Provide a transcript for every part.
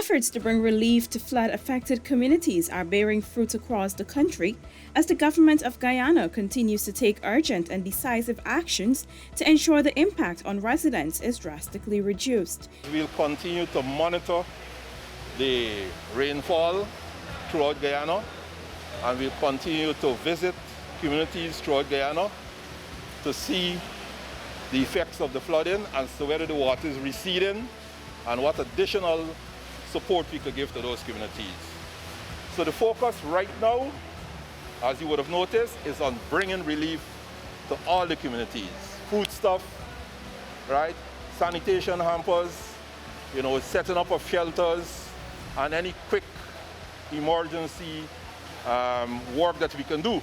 Efforts to bring relief to flood-affected communities are bearing fruit across the country as the government of Guyana continues to take urgent and decisive actions to ensure the impact on residents is drastically reduced. We'll continue to monitor the rainfall throughout Guyana, and we'll continue to visit communities throughout Guyana to see the effects of the flooding as to whether the water is receding and what additional support we could give to those communities. So the focus right now, as you would have noticed, is on bringing relief to all the communities. Foodstuff, right? Sanitation hampers, setting up of shelters, and any quick emergency work that we can do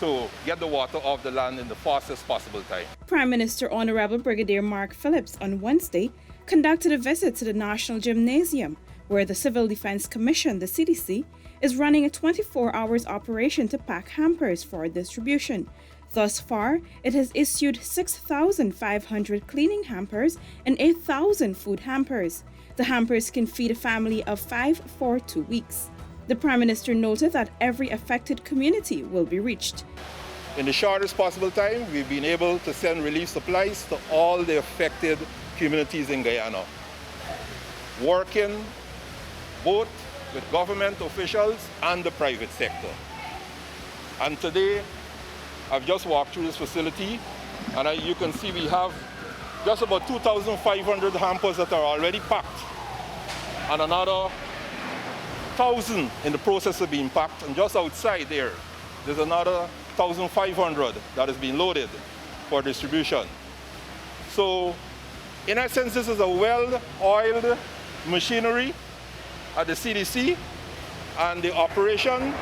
to get the water off the land in the fastest possible time. Prime Minister Honorable Brigadier Mark Phillips on Wednesday conducted a visit to the National Gymnasium, where the Civil Defense Commission, the CDC, is running a 24-hour operation to pack hampers for distribution. Thus far, it has issued 6,500 cleaning hampers and 8,000 food hampers. The hampers can feed a family of 5 for 2 weeks. The Prime Minister noted that every affected community will be reached. In the shortest possible time, we've been able to send relief supplies to all the affected communities in Guyana, working both with government officials and the private sector. And today, I've just walked through this facility, and you can see we have just about 2,500 hampers that are already packed, and another 1,000 in the process of being packed. And just outside there's another 1,500 that is being loaded for distribution. So, in essence, this is a well-oiled machinery at the CDC, and the operation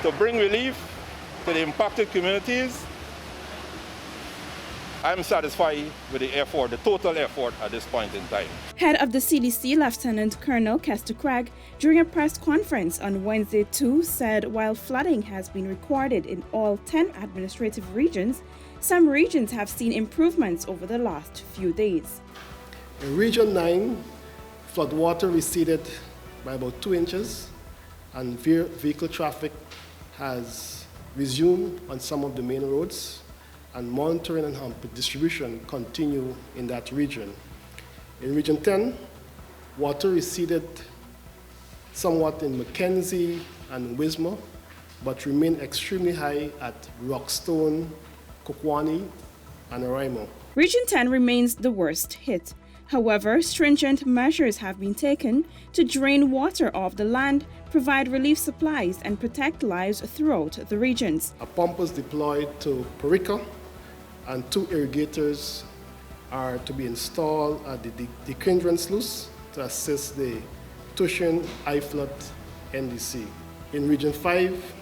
to bring relief to the impacted communities, I'm satisfied with the effort, the total effort at this point in time. Head of the CDC, Lieutenant Colonel Kester Craig, during a press conference on Wednesday too, said while flooding has been recorded in all 10 administrative regions, some regions have seen improvements over the last few days. In Region 9, floodwater receded by about 2 inches, and vehicle traffic has resumed on some of the main roads, and monitoring and hamper distribution continue in that region. In Region 10, water receded somewhat in Mackenzie and Wismar, but remained extremely high at Rockstone, Kokwani, and Araimo. Region 10 remains the worst hit. However, stringent measures have been taken to drain water off the land, provide relief supplies, and protect lives throughout the regions. A pump was deployed to Perica, and 2 irrigators are to be installed at the Decandran sluice to assist the Tushin iFlood NDC. In Region 5,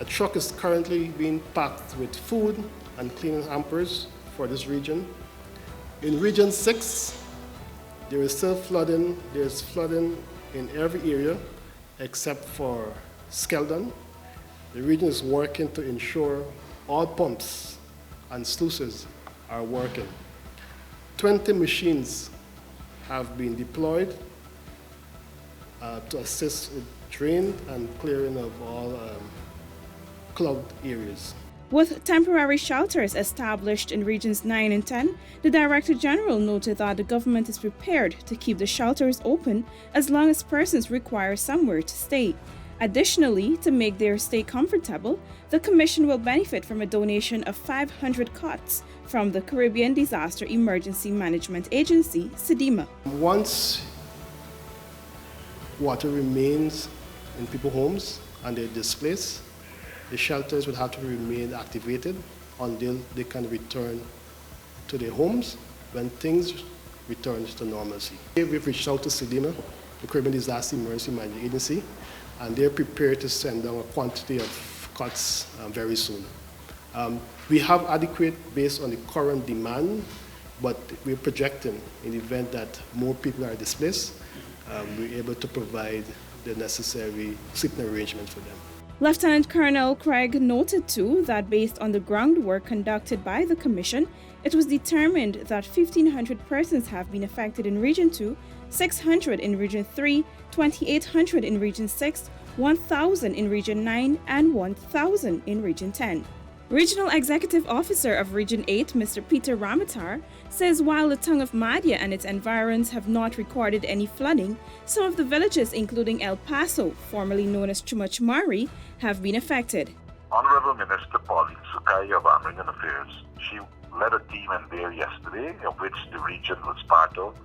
a truck is currently being packed with food and cleaning hampers for this region. In Region 6, there is still flooding. There's flooding in every area except for Skeldon. The region is working to ensure all pumps and sluices are working. 20 machines have been deployed to assist with drain and clearing of all clogged areas. With temporary shelters established in Regions 9 and 10, the Director General noted that the government is prepared to keep the shelters open as long as persons require somewhere to stay. Additionally, to make their stay comfortable, the Commission will benefit from a donation of 500 cots from the Caribbean Disaster Emergency Management Agency, CDEMA. Once water remains in people's homes and they're displaced, the shelters will have to remain activated until they can return to their homes when things return to normalcy. We've reached out to CDEMA, the Caribbean Disaster Emergency Management Agency, and they're prepared to send down a quantity of cots very soon. We have adequate based on the current demand, but we're projecting in the event that more people are displaced, we're able to provide the necessary sleeping arrangement for them. Lieutenant Colonel Craig noted too that based on the groundwork conducted by the Commission, it was determined that 1,500 persons have been affected in Region 2 600 in Region 3, 2,800 in Region 6, 1,000 in Region 9, and 1,000 in Region 10. Regional Executive Officer of Region 8, Mr. Peter Ramatar, says while the tongue of Madhya and its environs have not recorded any flooding, some of the villages, including El Paso, formerly known as Chumachumari, have been affected. Honorable Minister Pauline Sukai of American Affairs, she led a team in there yesterday, of which the region was part of,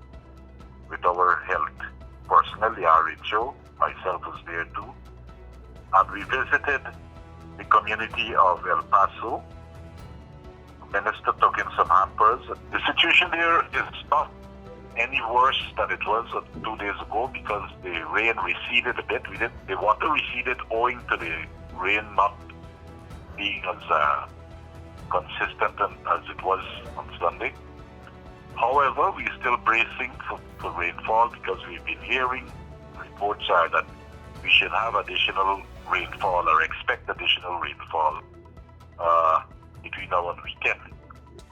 with our health personnel, the RHO, myself was there too, and we visited the community of El Paso. The minister took in some hampers. The situation there is not any worse than it was 2 days ago because the rain receded a bit. The water receded owing to the rain not being as consistent as it was on Sunday. However, we're still bracing for rainfall because we've been hearing reports are that we should have additional rainfall or expect additional rainfall between now and weekend.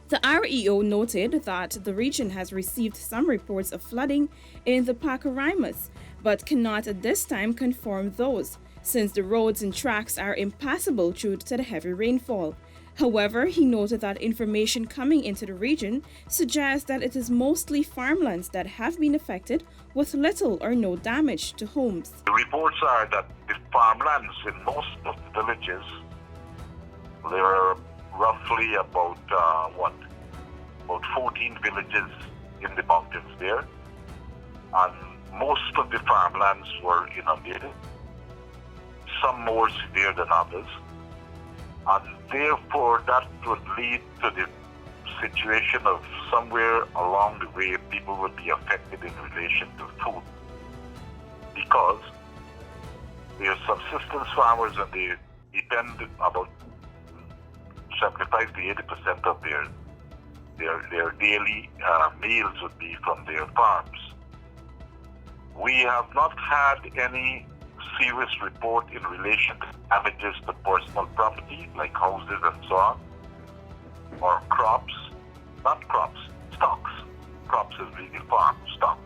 The REO noted that the region has received some reports of flooding in the Pacaramas, but cannot at this time confirm those, since the roads and tracks are impassable due to the heavy rainfall. However, he noted that information coming into the region suggests that it is mostly farmlands that have been affected with little or no damage to homes. The reports are that the farmlands in most of the villages, there are roughly about 14 villages in the mountains there, and most of the farmlands were inundated, some more severe than others. And therefore, that would lead to the situation of somewhere along the way people would be affected in relation to food. Because they are subsistence farmers and they depend about 75 to 80% of their daily meals would be from their farms. We have not had any serious report in relation to damages to personal property like houses and so on, or crops, not crops, stocks. Crops is really farm stock.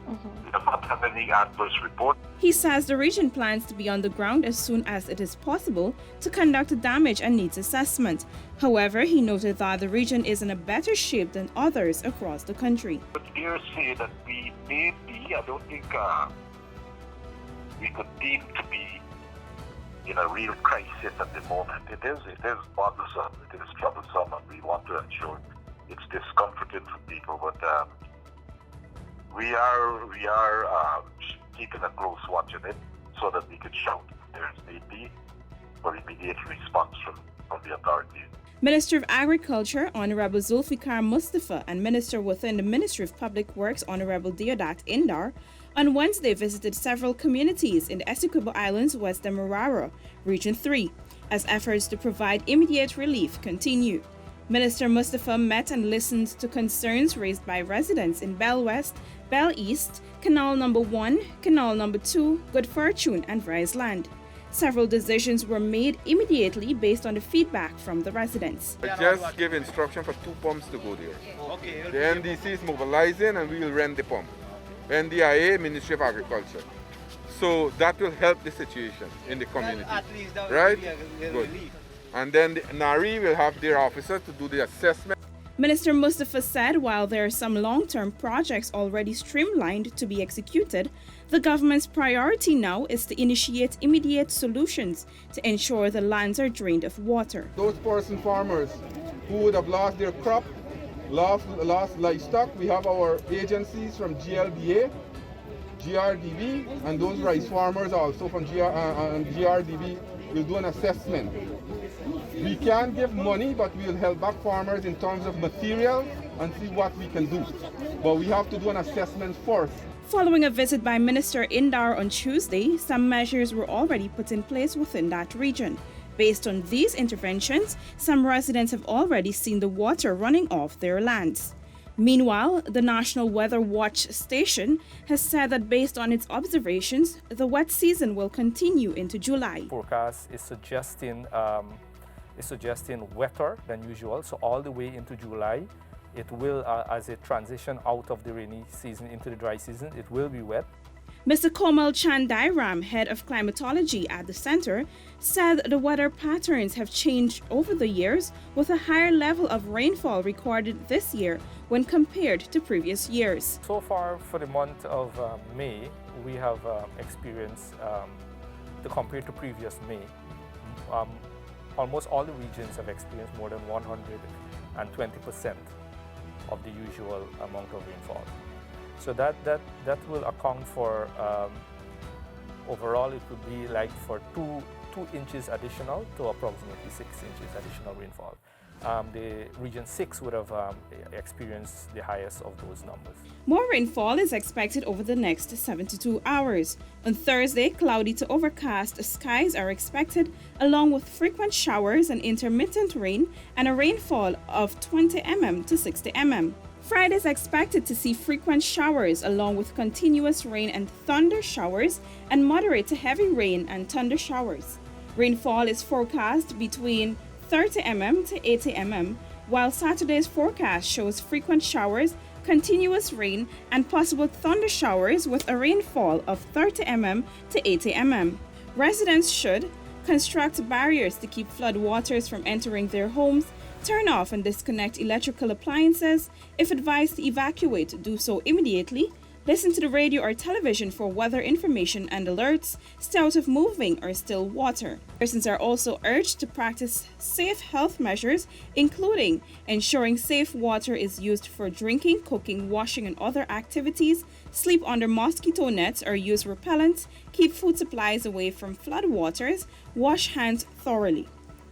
We have not had any adverse report. He says the region plans to be on the ground as soon as it is possible to conduct a damage and needs assessment. However, he noted that the region is in a better shape than others across the country. But dare say that we may be, I don't think we could deem to be in a real crisis at the moment. It is bothersome, it is troublesome, and we want to ensure it's discomforting for people. But we are keeping a close watch on it so that we can shout if there is need be for immediate response from the authorities. Minister of Agriculture, Honorable Zulfikar Mustafa, and Minister within the Ministry of Public Works, Honorable Deodat Indar, on Wednesday visited several communities in the Essequibo Islands, West Demerara, Region 3, as efforts to provide immediate relief continue. Minister Mustafa met and listened to concerns raised by residents in Bell West, Bell East, Canal No. 1, Canal No. 2, Good Fortune, and Rise Land. Several decisions were made immediately based on the feedback from the residents. I just give instruction for 2 pumps to go there. The NDC is mobilizing and we will rent the pump. NDIA, Ministry of Agriculture. So that will help the situation in the community. Right? Good. And then the NARI will have their officers to do the assessment. Minister Mustafa said while there are some long-term projects already streamlined to be executed, the government's priority now is to initiate immediate solutions to ensure the lands are drained of water. Those person farmers who would have lost their crop, lost livestock, we have our agencies from GLDA, GRDB, and those rice farmers also from GRDB will do an assessment. We can give money, but we will help back farmers in terms of material and see what we can do. But we have to do an assessment first. Following a visit by Minister Indar on Tuesday, some measures were already put in place within that region. Based on these interventions, some residents have already seen the water running off their lands. Meanwhile, the National Weather Watch station has said that based on its observations, the wet season will continue into July. Forecast is suggesting wetter than usual, so all the way into July It will, as it transition out of the rainy season into the dry season, it will be wet. Mr. Komal Chandairam, head of climatology at the center, said the weather patterns have changed over the years with a higher level of rainfall recorded this year when compared to previous years. So far for the month of May, we have experienced, compared to previous May, almost all the regions have experienced more than 120% of the usual amount of rainfall. So that will account for, overall it would be like for 2 inches additional to approximately 6 inches additional rainfall. The region 6 would have experienced the highest of those numbers. More rainfall is expected over the next 72 hours. On Thursday, cloudy to overcast skies are expected, along with frequent showers and intermittent rain, and a rainfall of 20 mm to 60 mm. Friday is expected to see frequent showers along with continuous rain and thunder showers and moderate to heavy rain and thunder showers. Rainfall is forecast between 30 mm to 80 mm, while Saturday's forecast shows frequent showers, continuous rain, and possible thunder showers with a rainfall of 30 mm to 80 mm. Residents should construct barriers to keep flood waters from entering their homes, turn off and disconnect electrical appliances. If advised to evacuate, do so immediately. Listen to the radio or television for weather information and alerts. Stay out of moving or still water. Persons are also urged to practice safe health measures, including ensuring safe water is used for drinking, cooking, washing, and other activities, sleep under mosquito nets or use repellents, keep food supplies away from flood waters, wash hands thoroughly.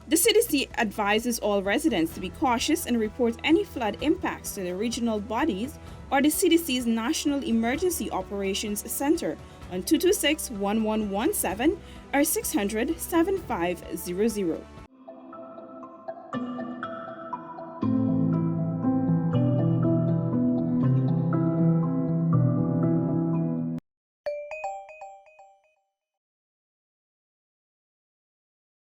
The CDC advises all residents to be cautious and report any flood impacts to the regional bodies or the CDC's National Emergency Operations Center on 226-1117 or 600-7500.